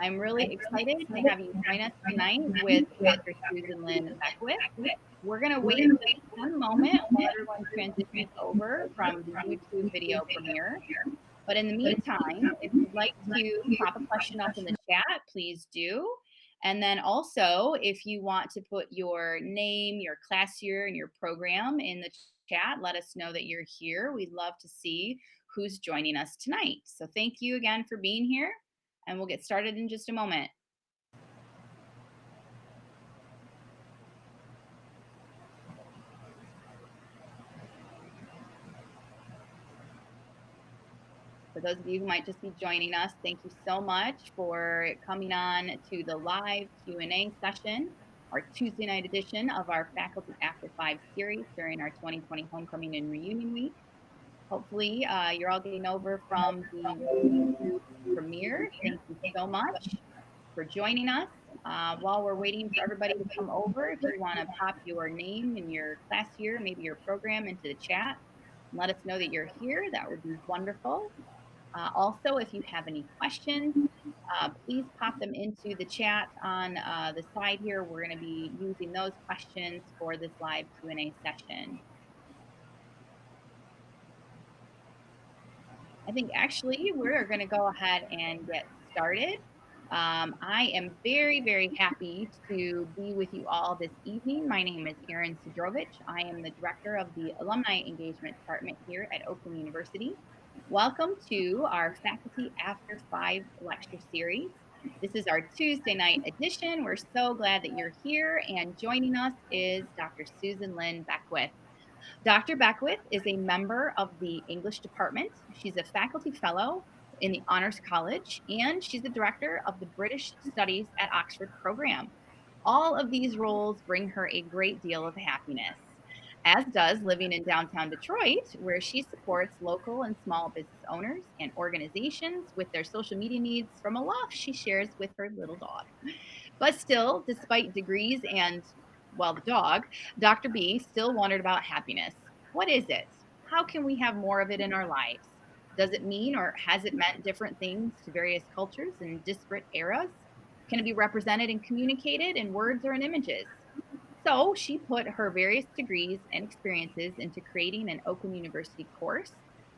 I'm really excited to have you join us tonight with Dr. Susan Lynn Beckwith. We're going to wait just one moment while everyone transitions over from the YouTube video premiere. But in the meantime, if you'd like to pop a question up in the chat, please do. And then also, if you want to put your name, your class year, and your program in the chat, let us know that you're here. We'd love to see who's joining us tonight. So thank you again for being here, and we'll get started in just a moment. For those of you who might just be joining us, thank you so much for coming on to the live Q&A session, our Tuesday night edition of our Faculty After 5 series during our 2020 Homecoming and Reunion Week. Hopefully, you're all getting over from the YouTube premiere. Thank you so much for joining us. While we're waiting for everybody to come over, if you want to pop your name and your class year, maybe your program into the chat, and let us know that you're here, that would be wonderful. Also, if you have any questions, please pop them into the chat on the side here. We're going to be using those questions for this live Q&A session. I think actually we're going to go ahead and get started. I am very, very happy to be with you all this evening. My name is Erin Sidrovich. I am the director of the Alumni Engagement Department here at Oakland University. Welcome to our Faculty After 5 lecture series. This is our Tuesday night edition. We're so glad that you're here, and joining us is Dr. Susan Lynn Beckwith. Dr. Beckwith is a member of the English department. She's a faculty fellow in the Honors College, and she's the director of the British Studies at Oxford program. All of these roles bring her a great deal of happiness, as does living in downtown Detroit, where she supports local and small business owners and organizations with their social media needs from a loft she shares with her little dog. But still, despite degrees and, well, the dog, Dr. B still wondered about happiness. What is it? How can we have more of it in our lives? Does it mean, or has it meant different things to various cultures and disparate eras? Can it be represented and communicated in words or in images? So she put her various degrees and experiences into creating an Oakland University course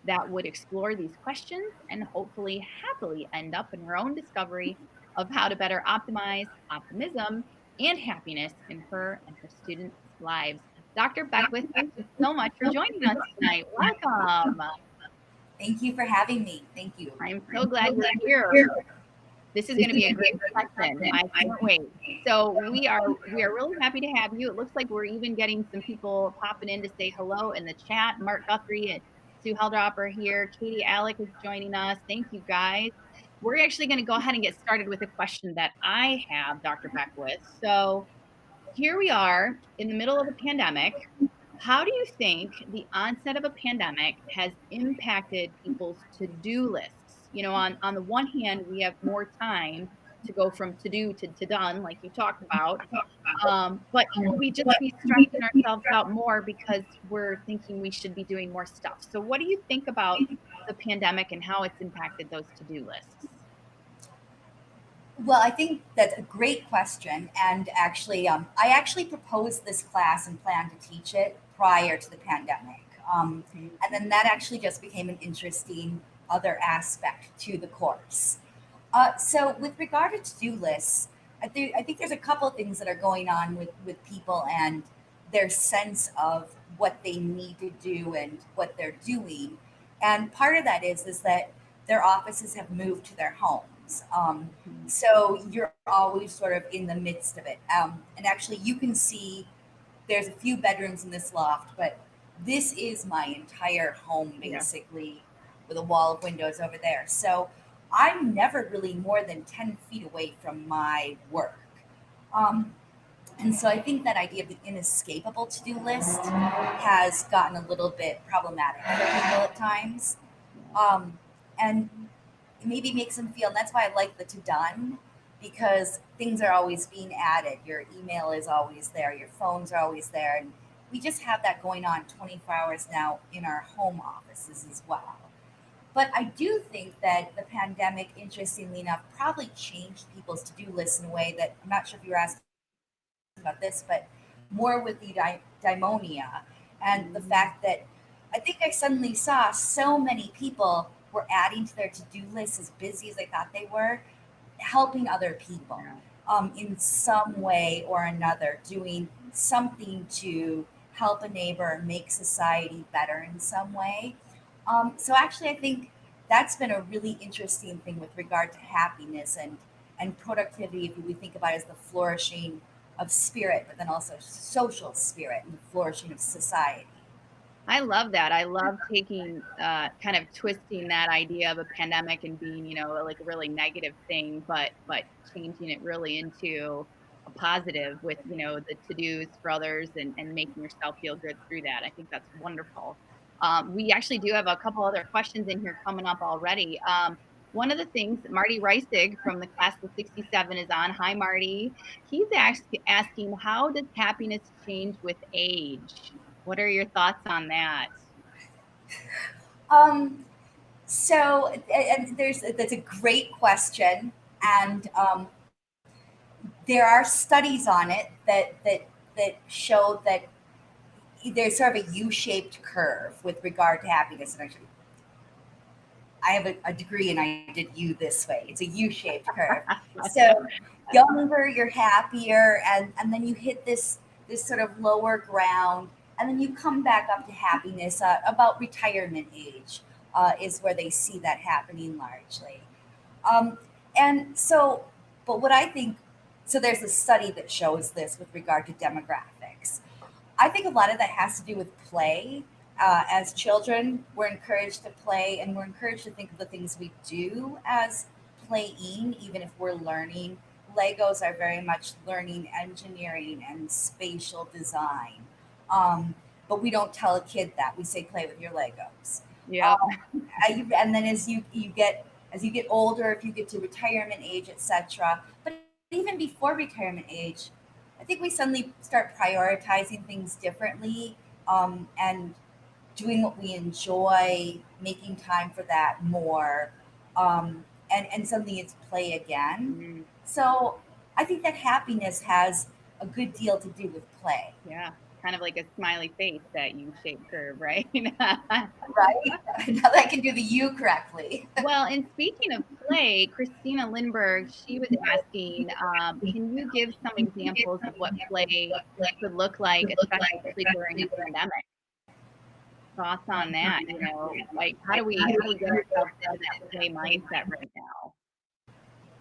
that would explore these questions and hopefully happily end up in her own discovery of how to better optimize optimism and happiness in her and her students' lives. Dr. Beckwith, thank you so much for joining us tonight. Welcome. Thank you for having me. Thank you. I'm so glad you're here. This is going to be a great session. I can't wait. So we are really happy to have you. It looks like we're even getting some people popping in to say hello in the chat. Mark Guthrie and Sue Heldrop are here. Katie Alec is joining us. Thank you, guys. We're actually going to go ahead and get started with a question that I have, Dr. Beckwith. So here we are in the middle of a pandemic. How do you think the onset of a pandemic has impacted people's to-do lists? You know, on the one hand, we have more time to go from to-do to done, like you talked about. But could we just be stressing ourselves out more because we're thinking we should be doing more stuff? So what do you think about the pandemic and how it's impacted those to-do lists? Well, I think that's a great question. And actually, I actually proposed this class and planned to teach it prior to the pandemic. And then that actually just became an interesting other aspect to the course. So, with regard to to-do lists, I think there's a couple of things that are going on with people and their sense of what they need to do and what they're doing. And part of that is that their offices have moved to their homes. So you're always sort of in the midst of it. And actually, you can see there's a few bedrooms in this loft, but this is my entire home basically, with a wall of windows over there. So I'm never really more than 10 feet away from my work. Um, and so I think that idea of the inescapable to do list has gotten a little bit problematic for people at times. And it maybe makes them feel, and that's why I like the to done, because things are always being added. Your email is always there, your phones are always there. And we just have that going on 24 hours now in our home offices as well. But I do think that the pandemic, interestingly enough, probably changed people's to-do lists in a way that I'm not sure if you were asking about this, but more with the daimonia and the Mm, fact that I think I suddenly saw so many people were adding to their to-do lists as busy as they thought they were, helping other people yeah. in some way or another, doing something to help a neighbor, make society better in some way. So actually, I think that's been a really interesting thing with regard to happiness and productivity. If we think about it as the flourishing of spirit, but then also social spirit and the flourishing of society. I love that. I love taking, kind of twisting that idea of a pandemic and being, like a really negative thing, but changing it really into a positive with, the to-dos for others and making yourself feel good through that. I think that's wonderful. We actually do have a couple other questions in here coming up already. One of the things, Marty Reisig from the class of 67 is on. Hi, Marty. He's asking, how does happiness change with age? What are your thoughts on that? Um, so and there's that's a great question, and there are studies on it that show that there's sort of a U-shaped curve with regard to happiness. And actually, I have a degree and I did U this way. It's a U-shaped curve. Gotcha. So younger, you're happier, and then you hit this sort of lower ground, and then you come back up to happiness about retirement age is where they see that happening largely. Um, and so, but what I think, so there's a study that shows this with regard to demographics. I think a lot of that has to do with play. As children, we're encouraged to play and we're encouraged to think of the things we do as playing, even if we're learning. Legos are very much learning engineering and spatial design. But we don't tell a kid that. We say, play with your Legos. Yep. Um, and then as you get older, if you get to retirement age, etc. But even before retirement age, I think we suddenly start prioritizing things differently, and doing what we enjoy, making time for that more, and suddenly it's play again. Mm, So I think that happiness has a good deal to do with play, yeah. Kind of like a smiley face, that U-shaped curve, right? right? Now that I can do the U correctly. Well, and speaking of play, Kristina Lindberg, she was asking, can you give some examples of what play could look like, especially during a pandemic? Thoughts on that? Like how do we get ourselves into that play mindset right now?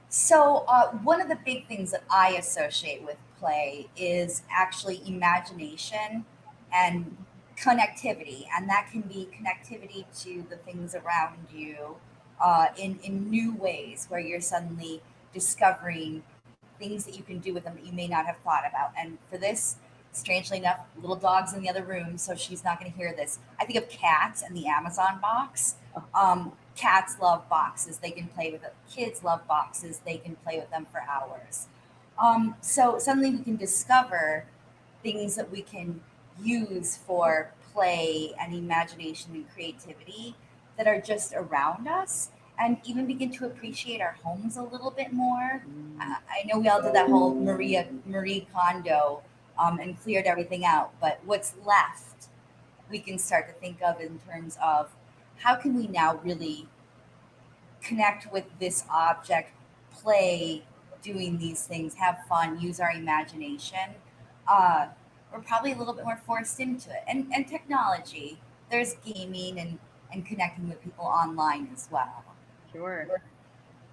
So, one of the big things that I associate with play is actually imagination and connectivity. And that can be connectivity to the things around you in new ways where you're suddenly discovering things that you can do with them that you may not have thought about. And for this, strangely enough, little dog's in the other room, so she's not going to hear this. I think of cats and the Amazon box. Cats love boxes; they can play with it. Kids love boxes; they can play with them for hours. So suddenly we can discover things that we can use for play and imagination and creativity that are just around us, and even begin to appreciate our homes a little bit more. Mm, I know we all did that whole Marie Kondo and cleared everything out, but what's left we can start to think of in terms of how can we now really connect with this object, play, doing these things, have fun, use our imagination. Uh, we're probably a little bit more forced into it. And technology, there's gaming and connecting with people online as well. sure.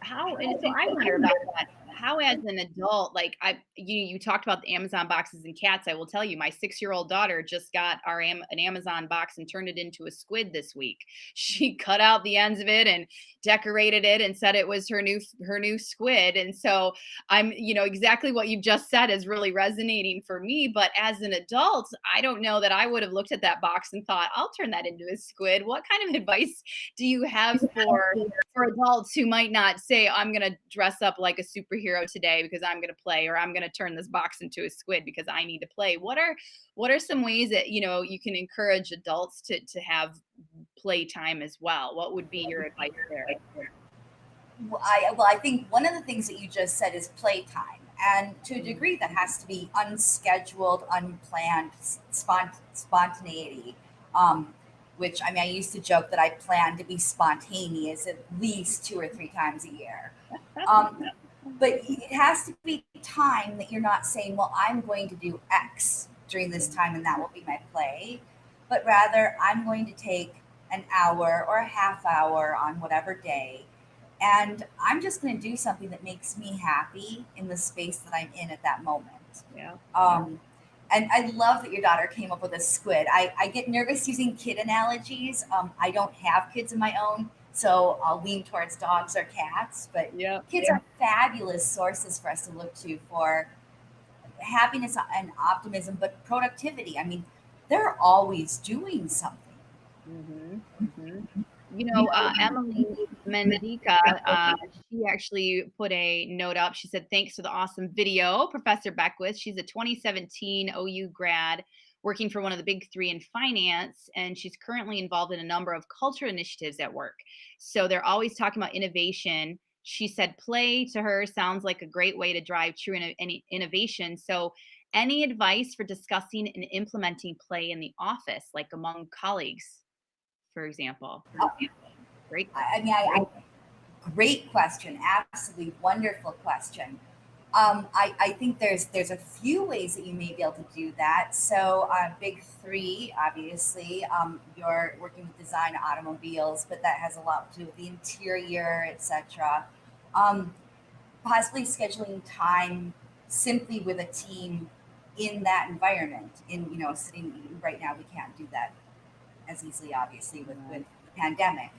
How and so I wonder about that. How as an adult, like you talked about the Amazon boxes and cats. I will tell you, my 6-year-old daughter just got an Amazon box and turned it into a squid this week. She cut out the ends of it and decorated it and said it was her new squid. And so I'm, exactly what you've just said is really resonating for me. But as an adult, I don't know that I would have looked at that box and thought, I'll turn that into a squid. What kind of advice do you have for adults who might not say, I'm going to dress up like a superhero today because I'm going to play, or I'm going to turn this box into a squid because I need to play? What are some ways that, you can encourage adults to have playtime as well. What would be your advice there? I think one of the things that you just said is playtime, and to a Mm, degree, that has to be unscheduled, unplanned, spontaneity. Um, which I mean, I used to joke that I plan to be spontaneous at least 2 or 3 times a year. Um, but it has to be time that you're not saying, well, I'm going to do X during this time and that will be my play, but rather I'm going to take an hour or a half hour on whatever day, and I'm just going to do something that makes me happy in the space that I'm in at that moment. yeah. Um, and I love that your daughter came up with a squid. I get nervous using kid analogies. I don't have kids of my own, so I'll lean towards dogs or cats. But Yep. kids are fabulous sources for us to look to for happiness and optimism, but productivity. I mean, they're always doing something. Mm-hmm. Mm-hmm. Emily Mendica, she actually put a note up. She said, thanks for the awesome video, Professor Beckwith. She's a 2017 OU grad working for one of the big three in finance, and she's currently involved in a number of culture initiatives at work. So they're always talking about innovation. She said, play to her sounds like a great way to drive true any innovation. So, any advice for discussing and implementing play in the office, like among colleagues, for example? Great question. I mean, great question. Absolutely wonderful question. I think there's a few ways that you may be able to do that. So, big three, obviously, you're working with design automobiles, but that has a lot to do with the interior, etc. Um, Possibly scheduling time simply with a team in that environment. In sitting right now, we can't do that as easily, obviously, with Right. the pandemic,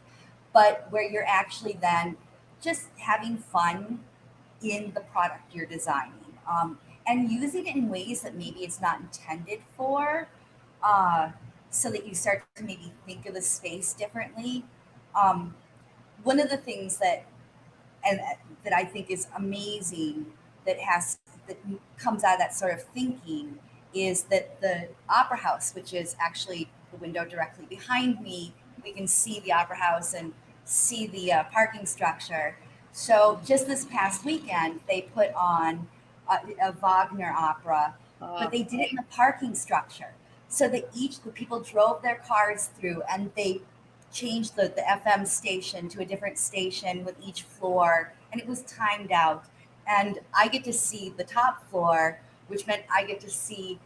but where you're actually then just having fun in the product you're designing, and using it in ways that maybe it's not intended for, uh, so that you start to maybe think of the space differently. Um, One of the things that I think is amazing that comes out of that sort of thinking is that the opera house, which is actually the window directly behind me, we can see the opera house and see the parking structure. So just this past weekend, they put on a Wagner opera, but Oh, they did it in the parking structure. So that the people drove their cars through, and they changed the FM station to a different station with each floor, and it was timed out. And I get to see the top floor, which meant I get to see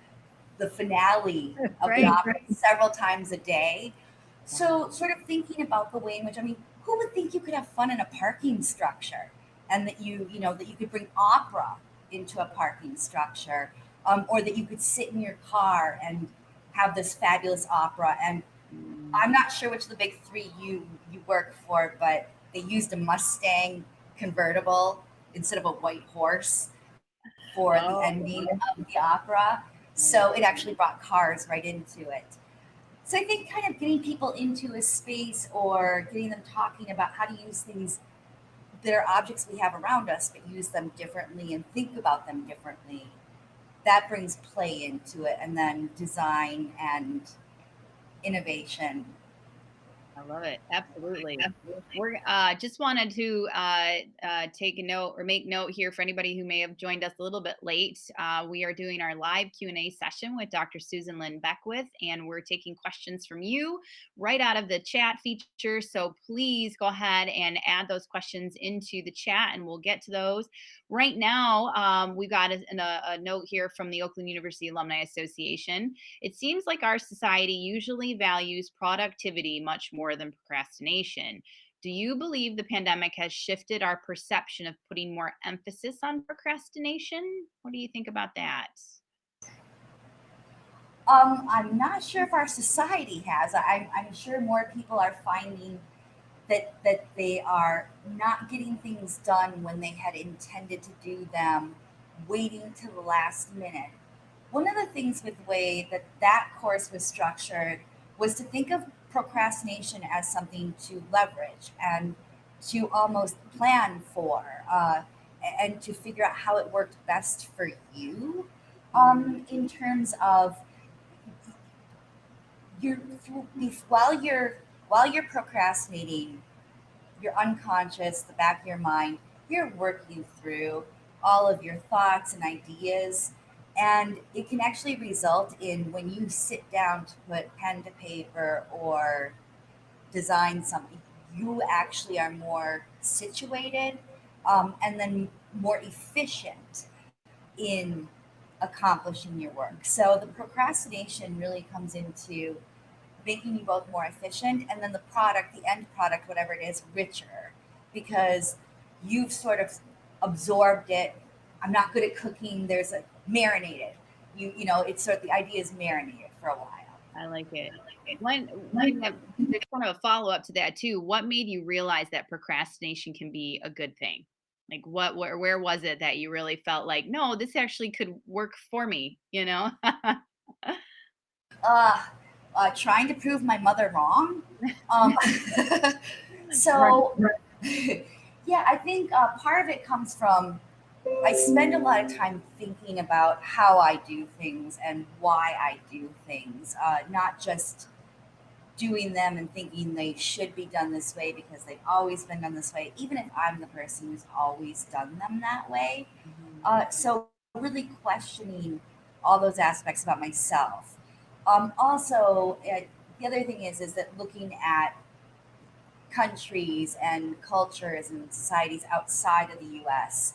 the finale of the right. opera several times a day. Wow. So, sort of thinking about the way in which, I mean, who would think you could have fun in a parking structure, and that that you could bring opera into a parking structure, or that you could sit in your car and have this fabulous opera. And Mm. I'm not sure which of the big three you work for, but they used a Mustang convertible instead of a white horse for the Oh, ending of the opera. right. So it actually brought cars right into it. So I think kind of getting people into a space, or getting them talking about how to use things that are objects we have around us, but use them differently and think about them differently. That brings play into it, and then design and innovation. I love it. Absolutely. We're just wanted to take a note or make note here for anybody who may have joined us a little bit late. We are doing our live Q&A session with Dr. Susan Lynn Beckwith, and we're taking questions from you right out of the chat feature. So please go ahead and add those questions into the chat, and we'll get to those. Right now, we've got a note here from the Oakland University Alumni Association. It seems like our society usually values productivity much more than procrastination. Do you believe the pandemic has shifted our perception of putting more emphasis on procrastination? What do you think about that? I'm not sure if our society has. I'm sure more people are finding that they are not getting things done when they had intended to do them, waiting till the last minute. One of the things with the way that course was structured was to think of procrastination as something to leverage and to almost plan for, and to figure out how it worked best for you, Mm, in terms of while you're while you're procrastinating, your unconscious, the back of your mind, you're working through all of your thoughts and ideas. And it can actually result in when you sit down to put pen to paper or design something, you actually are more situated, and then more efficient in accomplishing your work. So the procrastination really comes into making you both more efficient and then the product, the end product, whatever it is, richer because you've sort of absorbed it. I'm not good at cooking. There's a marinated. It's sort of the idea is marinated for a while. I like it. When there's kind of a follow-up to that too, what made you realize that procrastination can be a good thing? Like where was it that you really felt like, "No, this actually could work for me," you know? Uh, Trying to prove my mother wrong. Um, Right. so, yeah, I think part of it comes from I spend a lot of time thinking about how I do things and why I do things, not just doing them and thinking they should be done this way because they've always been done this way, even if I'm the person who's always done them that way. Mhm. So, really questioning all those aspects about myself. Also, the other thing is that looking at countries and cultures and societies outside of the U.S.,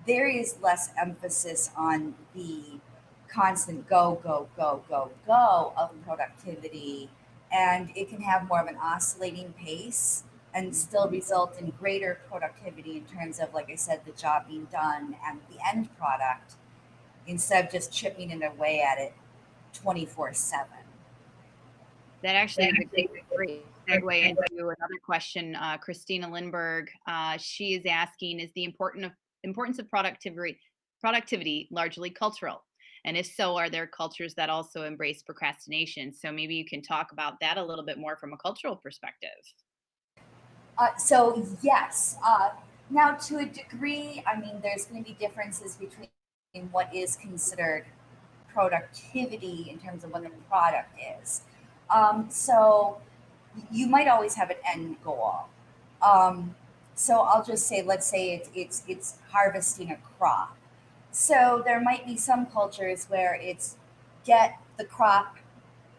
there is less emphasis on the constant go, go, go, go, go of productivity. And it can have more of an oscillating pace and still result in greater productivity in terms of, like I said, the job being done and the end product instead of just chipping it away at it 24/7. That actually is a great segue into another question. Kristina Lindberg, she is asking, is the importance of productivity largely cultural? And if so, are there cultures that also embrace procrastination? So maybe you can talk about that a little bit more from a cultural perspective. So yes, now to a degree, I mean, there's going to be differences between what is considered productivity in terms of what the product is. So you might always have an end goal. Um, so I'll just say, let's say it's harvesting a crop. So there might be some cultures where it's get the crop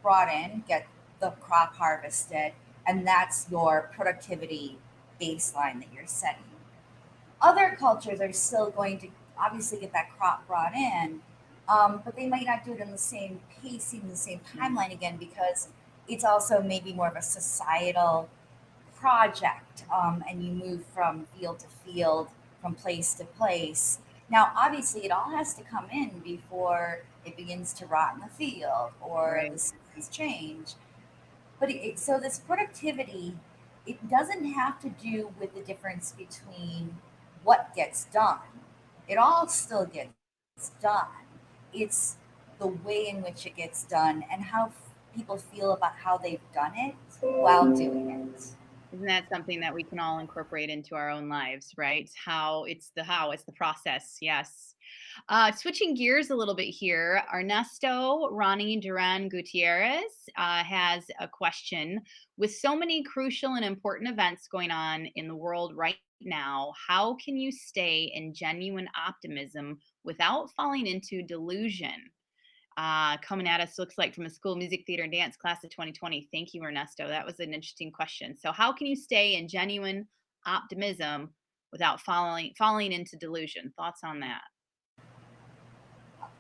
brought in, get the crop harvested, and that's your productivity baseline that you're setting. Other cultures are still going to obviously get that crop brought in, but they might not do it in the same pacing, the same Mm. timeline again, because it's also maybe more of a societal project, and you move from field to field, from place to place. Now, obviously, it all has to come in before it begins to rot in the field or Right. the seasons change. But so this productivity, it doesn't have to do with the difference between what gets done. It all still gets done. It's the way in which it gets done and how people feel about how they've done it while doing it. Isn't that something that we can all incorporate into our own lives, right? How, it's the process. Yes. Switching gears a little bit here, Ernesto Ronnie Duran Gutierrez has a question. With so many crucial and important events going on in the world right now, how can you stay in genuine optimism without falling into delusion? Coming at us looks like from a school music theater and dance class of 2020. Thank you, Ernesto. That was an interesting question. So, how can you stay in genuine optimism without falling into delusion? Thoughts on that?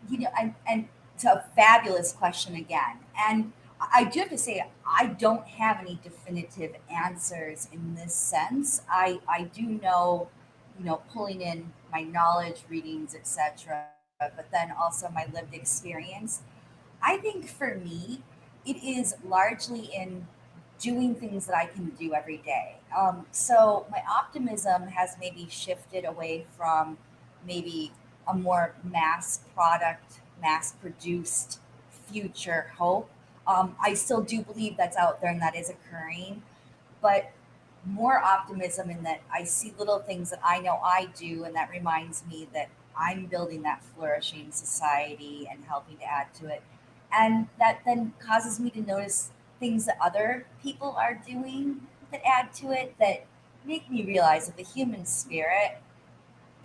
And it's a fabulous question again. And I do have to say, I don't have any definitive answers in this sense. I do know, pulling in my knowledge, readings, etc., but then also my lived experience. I think for me, it is largely in doing things that I can do every day. So my optimism has maybe shifted away from maybe a more mass product, mass produced future hope. I still do believe that's out there and that is occurring, but more optimism in that I see little things that I know I do, and that reminds me that I'm building that flourishing society and helping to add to it. And that then causes me to notice things that other people are doing that add to it that make me realize that the human spirit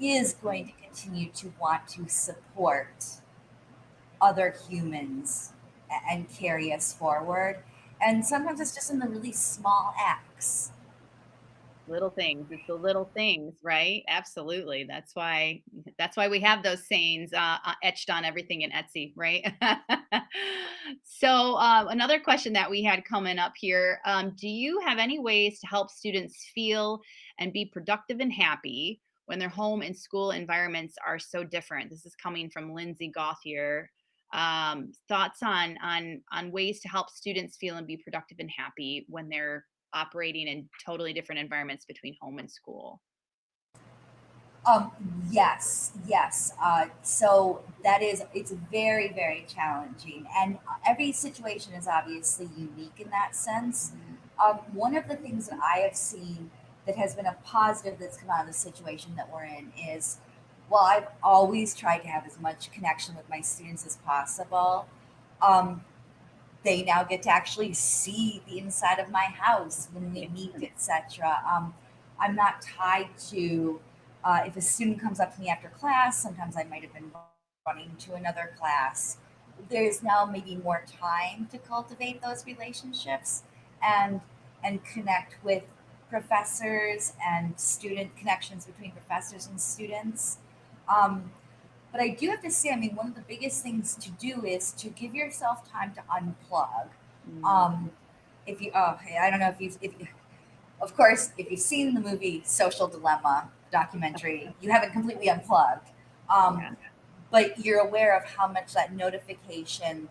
is going to continue to want to support other humans and carry us forward. And sometimes it's just in the really small acts. Little things. It's the little things, right? Absolutely. That's why we have those sayings etched on everything in Etsy, right? So another question that we had coming up here: do you have any ways to help students feel and be productive and happy when their home and school environments are so different? This is coming from Lindsay Gothier. Thoughts on ways to help students feel and be productive and happy when they're operating in totally different environments between home and school. Um, yes. So that is, it's very, very challenging. And every situation is obviously unique in that sense. Mhm. One of the things that I have seen that has been a positive that's come out of the situation that we're in is, well, I've always tried to have as much connection with my students as possible. Um, they now get to actually see the inside of my house when we Yeah. meet, etc. I'm not tied to if a student comes up to me after class. Sometimes I might have been running to another class. There's now maybe more time to cultivate those relationships and and connect with professors and student connections between professors and students. Um, but I do have to say, I mean, one of the biggest things to do is to give yourself time to unplug. Mm, Um, if you, oh, hey, I don't know of course, if you've seen the movie Social Dilemma documentary, you haven't completely unplugged. Um, yeah. but you're aware of how much that notification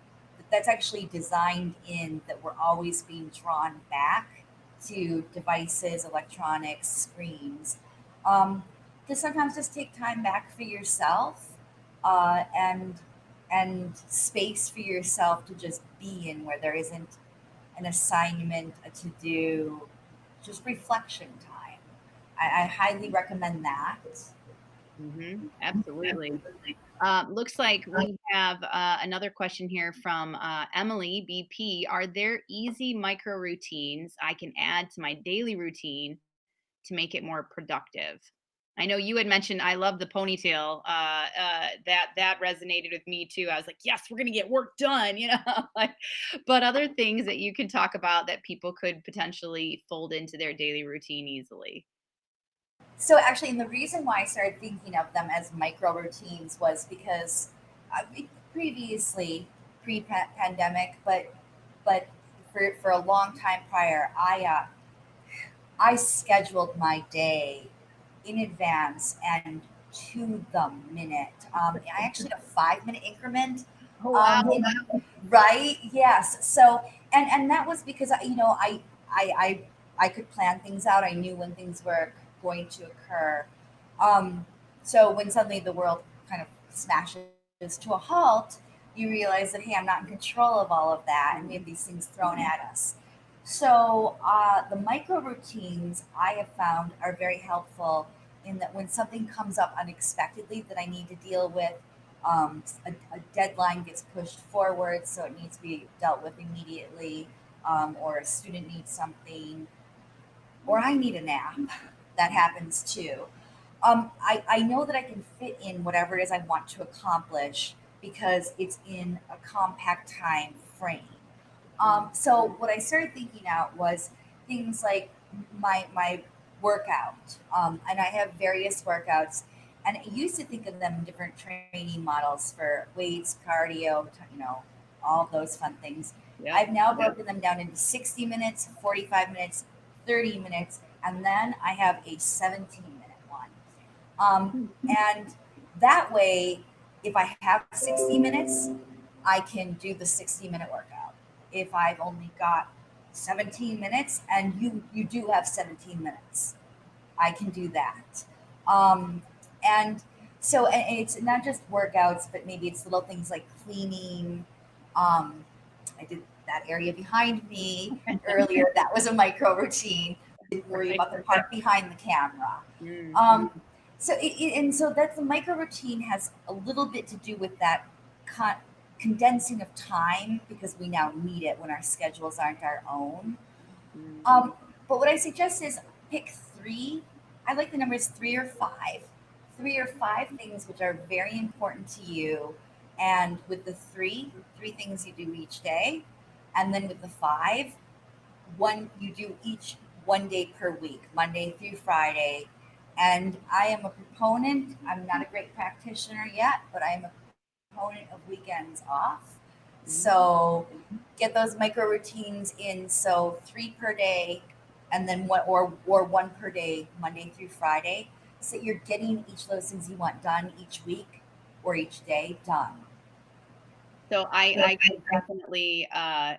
that's actually designed in that we're always being drawn back to devices, electronics, screens. Um, to sometimes just take time back for yourself and space for yourself to just be in where there isn't an assignment, a to do, just reflection time. I highly recommend that. Absolutely. Looks like we have another question here from Emily BP. Are there easy micro routines I can add to my daily routine to make it more productive? I know you had mentioned I love the ponytail. That resonated with me too. I was like, yes, we're gonna get work done, like, but other things that you can talk about that people could potentially fold into their daily routine easily. So actually, and the reason why I started thinking of them as micro routines was because previously, pre-pandemic, but for a long time prior, I scheduled my day in advance and to the minute. I actually had a 5 minute increment. Oh wow. Right? Yes. So and that was because I I could plan things out. I knew when things were going to occur. Um, so when suddenly the world kind of smashes to a halt, you realize that hey, I'm not in control of all of that, and we have these things thrown at us. So the micro routines I have found are very helpful in that when something comes up unexpectedly that I need to deal with, a deadline gets pushed forward, so it needs to be dealt with immediately, or a student needs something, or I need a nap. That happens too. I know that I can fit in whatever it is I want to accomplish because it's in a compact time frame. Mm, So what I started thinking out was things like my workout, and I have various workouts, and I used to think of them in different training models for weights, cardio, all those fun things. yep. I've now broken them down into 60 minutes, 45 minutes, 30 minutes, and then I have a 17-minute one. And that way, if I have 60 minutes, I can do the 60-minute workout. If I've only got 17 minutes, and you do have 17 minutes, I can do that. Um, and so and it's not just workouts, but maybe it's little things like cleaning. Um, I did that area behind me earlier. That was a micro routine. Didn't worry Right. about the part behind the camera. Mm, Um, and so that's the micro routine has a little bit to do with that condensing of time because we now need it when our schedules aren't our own. Mhm. Um, but what I suggest is pick three. I like the numbers three or five. Three or five things which are very important to you. And with the three things you do each day. And then with the five, one you do each 1 day per week, Monday through Friday. And I am a proponent, I'm not a great practitioner yet, but I am a proponent of weekends off. Mhm. So get those micro routines in. So three per day, and then one or one per day, Monday through Friday. So you're getting each of those things you want done each week or each day done. So I could definitely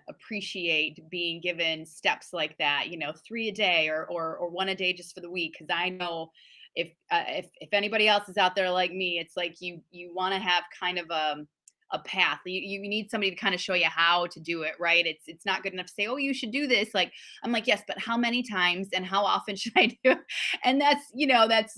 appreciate being given steps like that, 3 a day or 1 a day just for the week. Because I know if anybody else is out there like me, it's like you wanna have kind of a path. You need somebody to kinda show you how to do it, right? It's not good enough to say, "Oh, you should do this." Like, I'm like, "Yes, but how many times and how often should I do it?" And that's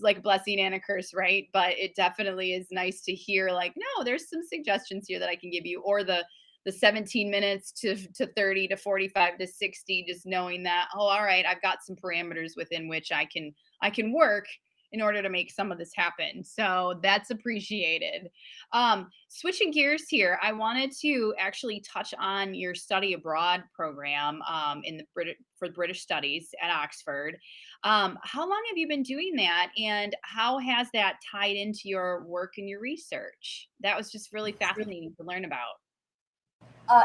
like a blessing and a curse, right? But it definitely is nice to hear like, no, there's some suggestions here that I can give you, or the 17 minutes to 30 to 45 to 60, just knowing that, oh, all right, I've got some parameters within which I can work in order to make some of this happen. So that's appreciated. Switching gears here, I wanted to actually touch on your study abroad program for British Studies at Oxford. How long have you been doing that, and how has that tied into your work and your research? That was just really fascinating to learn about.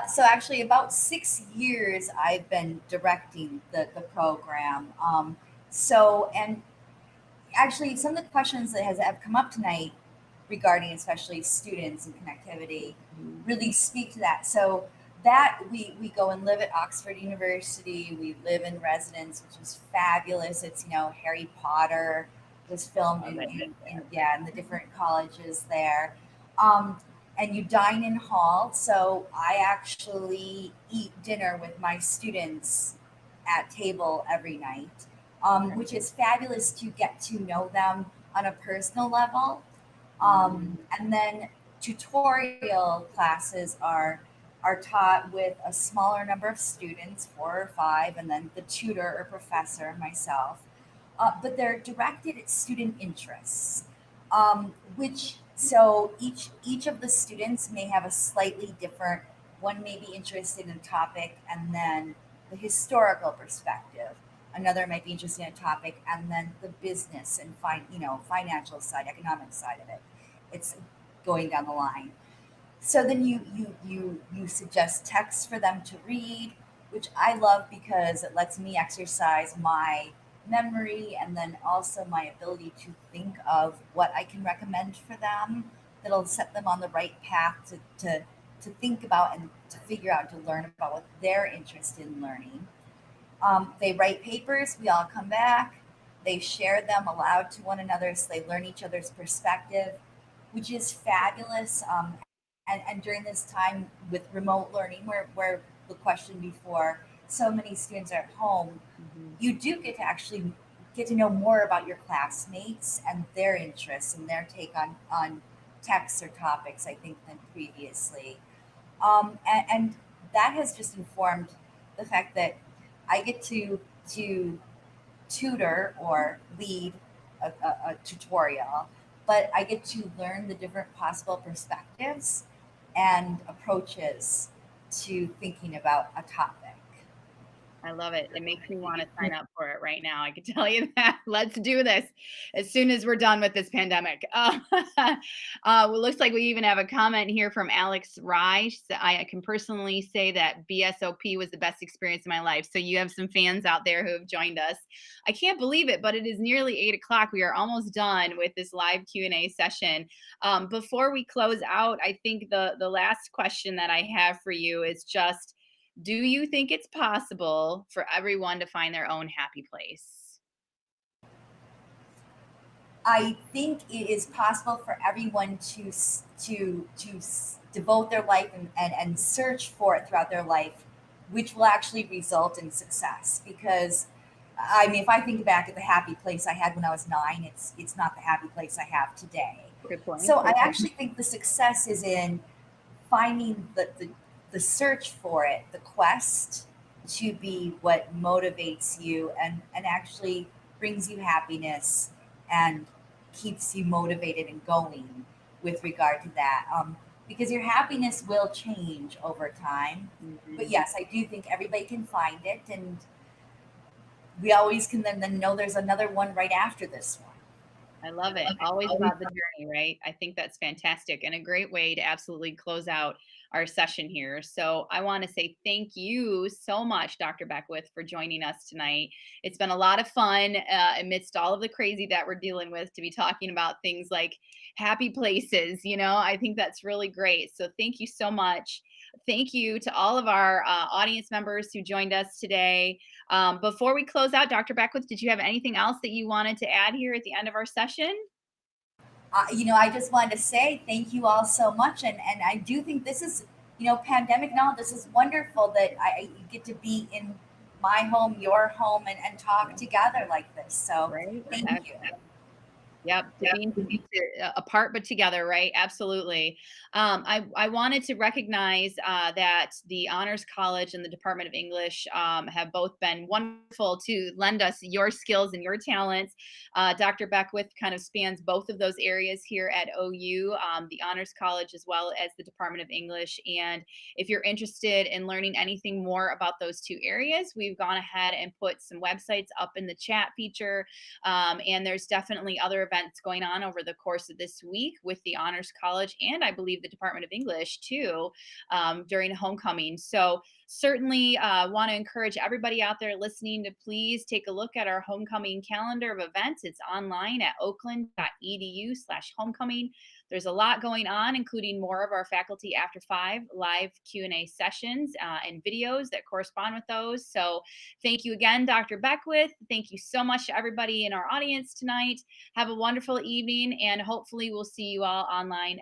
So actually, about 6 years I've been directing the program. And actually, some of the questions that have come up tonight regarding especially students and connectivity Mhm. really speak to that. So that we go and live at Oxford University. We live in residence, which is fabulous. It's Harry Potter was filmed Love it. in the different colleges there. Um, and you dine in hall. So I actually eat dinner with my students at table every night, Okay. which is fabulous to get to know them on a personal level. Mhm. And then tutorial classes are taught with a smaller number of students, 4 or 5, and then the tutor or professor, myself. But they're directed at student interests, which so each of the students may have a slightly different. One may be interested in a topic, and then the historical perspective. Another might be interested in a topic, and then the business and financial side, economic side of it. It's going down the line. So then you suggest texts for them to read, which I love because it lets me exercise my memory and then also my ability to think of what I can recommend for them that'll set them on the right path to think about and to figure out, to learn about what they're interested in learning. They write papers, we all come back, they share them aloud to one another so they learn each other's perspective, which is fabulous. And during this time with remote learning, where the question before, so many students are at home, Mhm. you do get to actually get to know more about your classmates and their interests and their take on texts or topics, I think, than previously. And that has just informed the fact that I get to tutor or lead a tutorial, but I get to learn the different possible perspectives and approaches to thinking about a topic. I love it. It makes me wanna sign up for it right now, I can tell you that. Let's do this as soon as we're done with this pandemic. Well, looks like we even have a comment here from Alex Rye. She said, "I can personally say that BSOP was the best experience of my life." So you have some fans out there who have joined us. I can't believe it, but it is nearly 8 o'clock. We are almost done with this live Q&A session. Before we close out, I think the last question that I have for you is just, do you think it's possible for everyone to find their own happy place? I think it is possible for everyone to devote their life and search for it throughout their life, which will actually result in success. Because I mean, if I think back at the happy place I had when I was 9, it's not the happy place I have today. Good point. So I actually think the success is in finding the search for it, the quest to be what motivates you and actually brings you happiness and keeps you motivated and going with regard to that. Because your happiness will change over time. But Mhm. yes, I do think everybody can find it, and we always can then know there's another one right after this one. I love it. Always about the journey, right? I think that's fantastic and a great way to absolutely close out our session here. So I want to say thank you so much, Dr. Beckwith, for joining us tonight. It's been a lot of fun amidst all of the crazy that we're dealing with to be talking about things like happy places. I think that's really great. So thank you so much. Thank you to all of our audience members who joined us today. Before we close out, Dr. Beckwith, did you have anything else that you wanted to add here at the end of our session? I just wanted to say thank you all so much, and I do think this is, pandemic and all. This is wonderful that I get to be in my home, your home, and talk Yeah, together like this. So right. thank you. Yep, to being apart but together, right? Absolutely. I wanted to recognize that the Honors College and the Department of English have both been wonderful to lend us your skills and your talents. Dr. Beckwith kind of spans both of those areas here at OU, the Honors College as well as the Department of English. And if you're interested in learning anything more about those two areas, we've gone ahead and put some websites up in the chat feature, and there's definitely other events going on over the course of this week with the Honors College and I believe the Department of English too, during homecoming. So certainly want to encourage everybody out there listening to please take a look at our homecoming calendar of events. It's online at oakland.edu/homecoming. There's a lot going on, including more of our Faculty After 5 live Q&A sessions and videos that correspond with those. So thank you again, Dr. Beckwith. Thank you so much to everybody in our audience tonight. Have a wonderful evening, and hopefully we'll see you all online